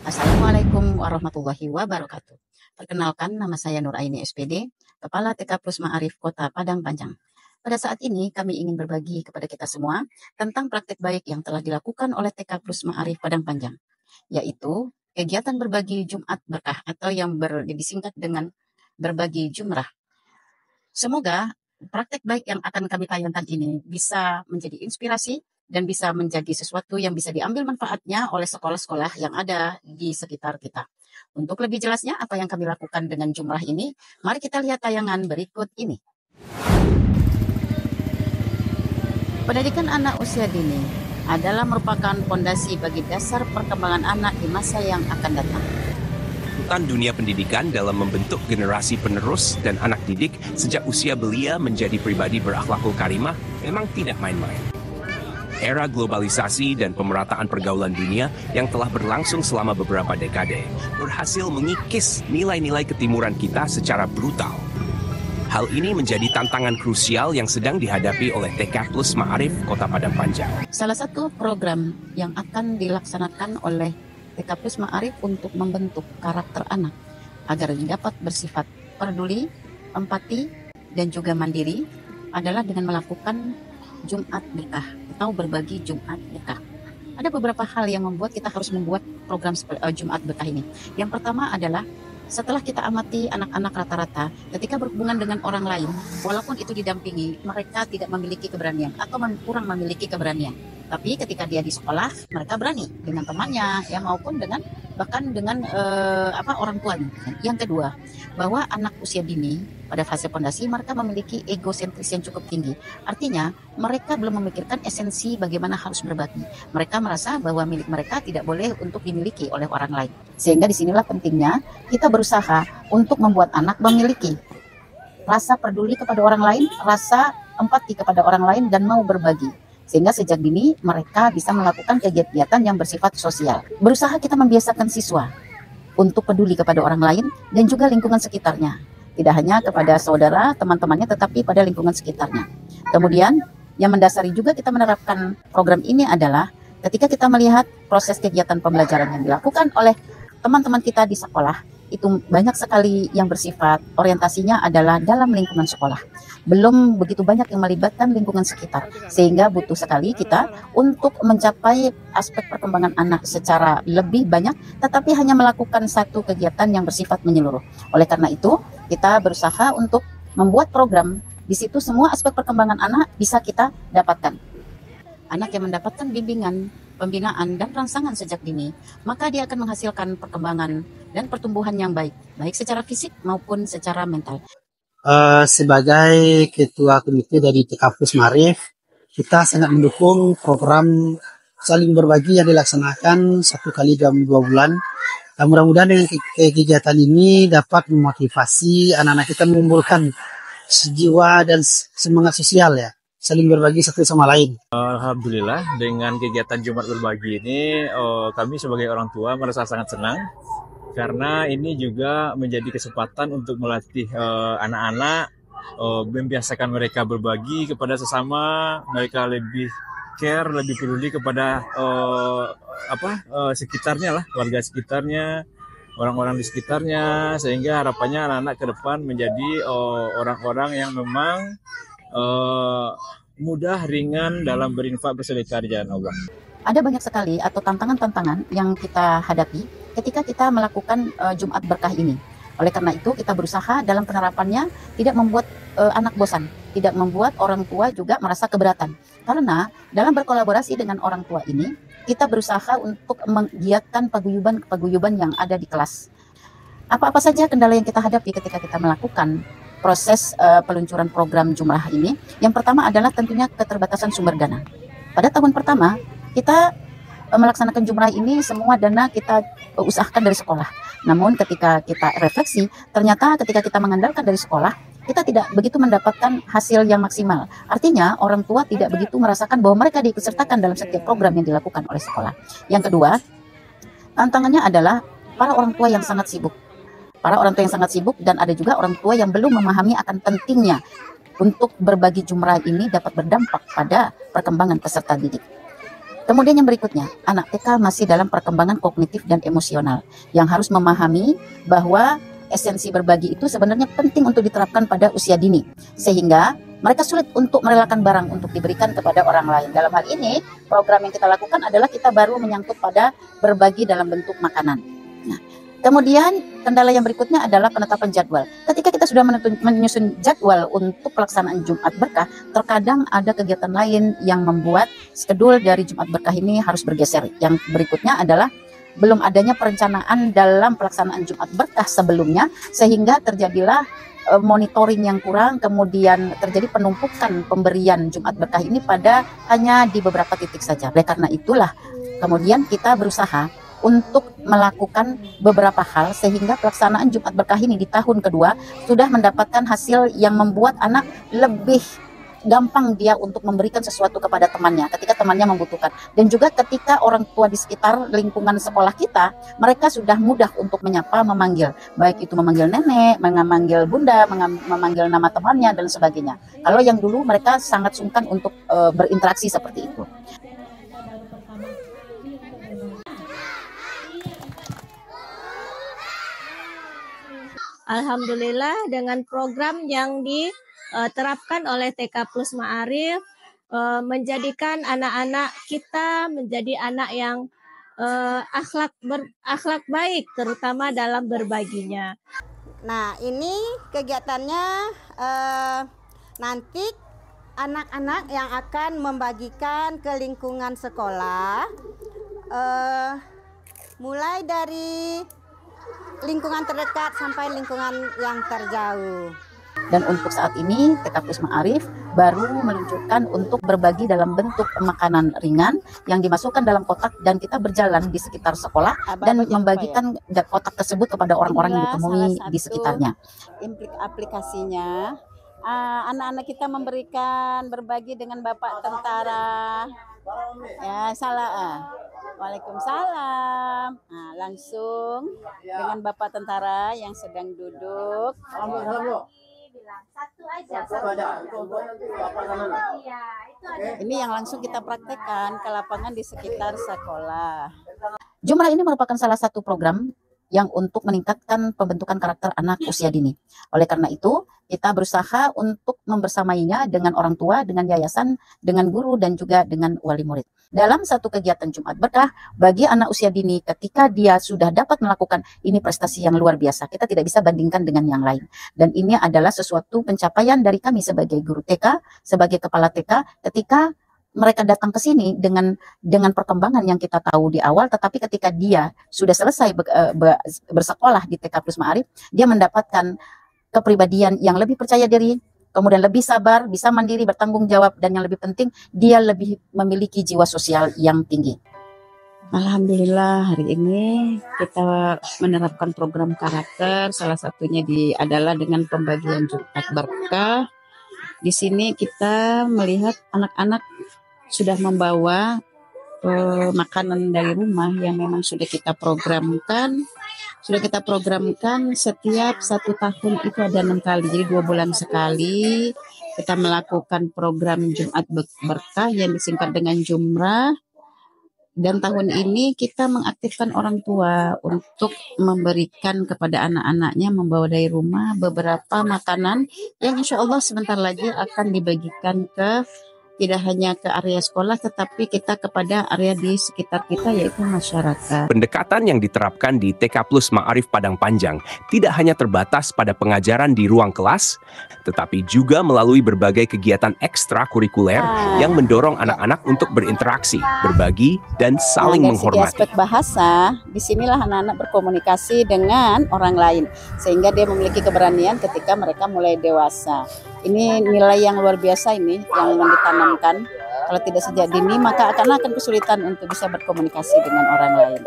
Assalamualaikum warahmatullahi wabarakatuh. Perkenalkan, nama saya Nuraini SPD, Kepala TK Plus Ma'arif Kota Padang Panjang. Pada saat ini kami ingin berbagi kepada kita semua tentang praktik baik yang telah dilakukan oleh TK Plus Ma'arif Padang Panjang, yaitu kegiatan berbagi Jumat Berkah atau yang disingkat dengan berbagi jumrah. Semoga praktek baik yang akan kami tayangkan ini bisa menjadi inspirasi dan bisa menjadi sesuatu yang bisa diambil manfaatnya oleh sekolah-sekolah yang ada di sekitar kita. Untuk lebih jelasnya apa yang kami lakukan dengan jumrah ini, mari kita lihat tayangan berikut ini. Pendidikan anak usia dini adalah merupakan fondasi bagi dasar perkembangan anak di masa yang akan datang. Dunia pendidikan dalam membentuk generasi penerus dan anak didik sejak usia belia menjadi pribadi berakhlakul karimah memang tidak main-main. Era globalisasi dan pemerataan pergaulan dunia yang telah berlangsung selama beberapa dekade berhasil mengikis nilai-nilai ketimuran kita secara brutal. Hal ini menjadi tantangan krusial yang sedang dihadapi oleh TK Plus Ma'arif Kota Padang Panjang. Salah satu program yang akan dilaksanakan oleh TK Plus Ma'arif untuk membentuk karakter anak agar dapat bersifat peduli, empati, dan juga mandiri adalah dengan melakukan Jumat Berkah atau berbagi Jumat Berkah. Ada beberapa hal yang membuat kita harus membuat program Jumat Berkah ini. Yang pertama adalah setelah kita amati anak-anak rata-rata ketika berhubungan dengan orang lain, walaupun itu didampingi, mereka tidak memiliki keberanian atau kurang memiliki keberanian. Tapi ketika dia di sekolah, mereka berani dengan temannya, ya maupun dengan bahkan dengan orang tuanya. Yang kedua, bahwa anak usia dini pada fase fondasi mereka memiliki egosentris yang cukup tinggi. Artinya, mereka belum memikirkan esensi bagaimana harus berbagi. Mereka merasa bahwa milik mereka tidak boleh untuk dimiliki oleh orang lain. Sehingga disinilah pentingnya kita berusaha untuk membuat anak memiliki rasa peduli kepada orang lain, rasa empati kepada orang lain, dan mau berbagi. Sehingga sejak dini mereka bisa melakukan kegiatan yang bersifat sosial. Berusaha kita membiasakan siswa untuk peduli kepada orang lain dan juga lingkungan sekitarnya. Tidak hanya kepada saudara, teman-temannya, tetapi pada lingkungan sekitarnya. Kemudian yang mendasari juga kita menerapkan program ini adalah ketika kita melihat proses kegiatan pembelajaran yang dilakukan oleh teman-teman kita di sekolah, itu banyak sekali yang bersifat orientasinya adalah dalam lingkungan sekolah. Belum begitu banyak yang melibatkan lingkungan sekitar. Sehingga butuh sekali kita untuk mencapai aspek perkembangan anak secara lebih banyak, tetapi hanya melakukan satu kegiatan yang bersifat menyeluruh. Oleh karena itu, kita berusaha untuk membuat program di situ semua aspek perkembangan anak bisa kita dapatkan. Anak yang mendapatkan bimbingan, pembinaan, dan rangsangan sejak dini, maka dia akan menghasilkan perkembangan dan pertumbuhan yang baik secara fisik maupun secara mental. Sebagai ketua komite dari TK Plus Ma'arif, kita sangat mendukung program saling berbagi yang dilaksanakan 1 kali dalam 2 bulan. Dan mudah-mudahan dengan kegiatan ini dapat memotivasi anak-anak kita mengumpulkan jiwa dan semangat sosial ya, saling berbagi satu sama lain. Alhamdulillah dengan kegiatan Jumat Berbagi ini kami sebagai orang tua merasa sangat senang karena ini juga menjadi kesempatan untuk melatih anak-anak, membiasakan mereka berbagi kepada sesama, mereka lebih care, lebih peduli kepada sekitarnya lah, warga sekitarnya, orang-orang di sekitarnya, sehingga harapannya anak-anak ke depan menjadi orang-orang yang memang mudah, ringan dalam berinfak bersedekah di jalan Allah. Ada banyak sekali atau tantangan-tantangan yang kita hadapi ketika kita melakukan Jumat Berkah ini. Oleh karena itu kita berusaha dalam penerapannya tidak membuat anak bosan, tidak membuat orang tua juga merasa keberatan. Karena dalam berkolaborasi dengan orang tua ini, kita berusaha untuk menggiatkan paguyuban yang ada di kelas. Apa-apa saja kendala yang kita hadapi ketika kita melakukan proses peluncuran program jumrah ini? Yang pertama adalah tentunya keterbatasan sumber dana. Pada tahun pertama, kita melaksanakan jumrah ini semua dana kita usahakan dari sekolah. Namun ketika kita refleksi, ternyata ketika kita mengandalkan dari sekolah, kita tidak begitu mendapatkan hasil yang maksimal. Artinya orang tua tidak begitu merasakan bahwa mereka diikutsertakan dalam setiap program yang dilakukan oleh sekolah. Yang kedua, tantangannya adalah para orang tua yang sangat sibuk. Para orang tua yang sangat sibuk dan ada juga orang tua yang belum memahami akan pentingnya untuk berbagi jumrah ini dapat berdampak pada perkembangan peserta didik. Kemudian yang berikutnya, anak TK masih dalam perkembangan kognitif dan emosional yang harus memahami bahwa esensi berbagi itu sebenarnya penting untuk diterapkan pada usia dini, sehingga mereka sulit untuk merelakan barang untuk diberikan kepada orang lain. Dalam hal ini, program yang kita lakukan adalah kita baru menyangkut pada berbagi dalam bentuk makanan. Nah, kemudian kendala yang berikutnya adalah penetapan jadwal. Ketika kita sudah menyusun jadwal untuk pelaksanaan Jumat Berkah, terkadang ada kegiatan lain yang membuat skedul dari Jumat Berkah ini harus bergeser. Yang berikutnya adalah belum adanya perencanaan dalam pelaksanaan Jumat Berkah sebelumnya, sehingga terjadilah monitoring yang kurang, kemudian terjadi penumpukan pemberian Jumat Berkah ini pada hanya di beberapa titik saja. Oleh karena itulah kemudian kita berusaha untuk melakukan beberapa hal sehingga pelaksanaan Jumat Berkah ini di tahun kedua sudah mendapatkan hasil yang membuat anak lebih gampang dia untuk memberikan sesuatu kepada temannya ketika temannya membutuhkan, dan juga ketika orang tua di sekitar lingkungan sekolah kita, mereka sudah mudah untuk menyapa, memanggil, baik itu memanggil nenek, memanggil bunda, memanggil nama temannya dan sebagainya. Kalau yang dulu mereka sangat sungkan untuk berinteraksi seperti itu. Alhamdulillah dengan program yang diterapkan oleh TK Plus Ma'arif menjadikan anak-anak kita menjadi anak yang akhlak baik, terutama dalam berbaginya. Nah, ini kegiatannya nanti anak-anak yang akan membagikan ke lingkungan sekolah, mulai dari lingkungan terdekat sampai lingkungan yang terjauh. Dan untuk saat ini TK Plus Ma'arif baru meluncurkan untuk berbagi dalam bentuk makanan ringan yang dimasukkan dalam kotak, dan kita berjalan di sekitar sekolah dan membagikan kotak tersebut kepada orang-orang yang ditemui di sekitarnya. Aplikasinya, anak-anak kita memberikan berbagi dengan Bapak Tentara. Ya, salah. Waalaikumsalam. Nah, langsung dengan Bapak Tentara yang sedang duduk. Satu aja. Ini yang langsung kita praktekkan ke lapangan di sekitar sekolah. Jumrah ini merupakan salah satu program yang untuk meningkatkan pembentukan karakter anak usia dini. Oleh karena itu, kita berusaha untuk membersamainya dengan orang tua, dengan yayasan, dengan guru, dan juga dengan wali murid. Dalam satu kegiatan Jumat Berkah, bagi anak usia dini, ketika dia sudah dapat melakukan ini, prestasi yang luar biasa. Kita tidak bisa bandingkan dengan yang lain. Dan ini adalah sesuatu pencapaian dari kami sebagai guru TK, sebagai kepala TK, ketika mereka datang ke sini dengan perkembangan yang kita tahu di awal, tetapi ketika dia sudah selesai bersekolah di TK Plus Ma'arif, dia mendapatkan kepribadian yang lebih percaya diri, kemudian lebih sabar, bisa mandiri, bertanggung jawab, dan yang lebih penting, dia lebih memiliki jiwa sosial yang tinggi. Alhamdulillah hari ini kita menerapkan program karakter, salah satunya adalah dengan pembagian Jumat Berkah. Di sini kita melihat anak-anak sudah membawa makanan dari rumah yang memang sudah kita programkan. Sudah kita programkan setiap 1 tahun itu ada 6 kali, jadi 2 bulan sekali kita melakukan program Jumat Berkah yang disingkat dengan Jumrah. Dan tahun ini kita mengaktifkan orang tua untuk memberikan kepada anak-anaknya, membawa dari rumah beberapa makanan yang insya Allah sebentar lagi akan dibagikan ke tidak hanya ke area sekolah, tetapi kita kepada area di sekitar kita, yaitu masyarakat. Pendekatan yang diterapkan di TK Plus Ma'arif Padang Panjang tidak hanya terbatas pada pengajaran di ruang kelas, tetapi juga melalui berbagai kegiatan ekstrakurikuler yang mendorong anak-anak untuk berinteraksi, berbagi, dan saling menghormati. Dari segi aspek bahasa, disinilah anak-anak berkomunikasi dengan orang lain, sehingga dia memiliki keberanian ketika mereka mulai dewasa. Ini nilai yang luar biasa ini yang ditanamkan. Kalau tidak sejak dini, maka akan kesulitan untuk bisa berkomunikasi dengan orang lain.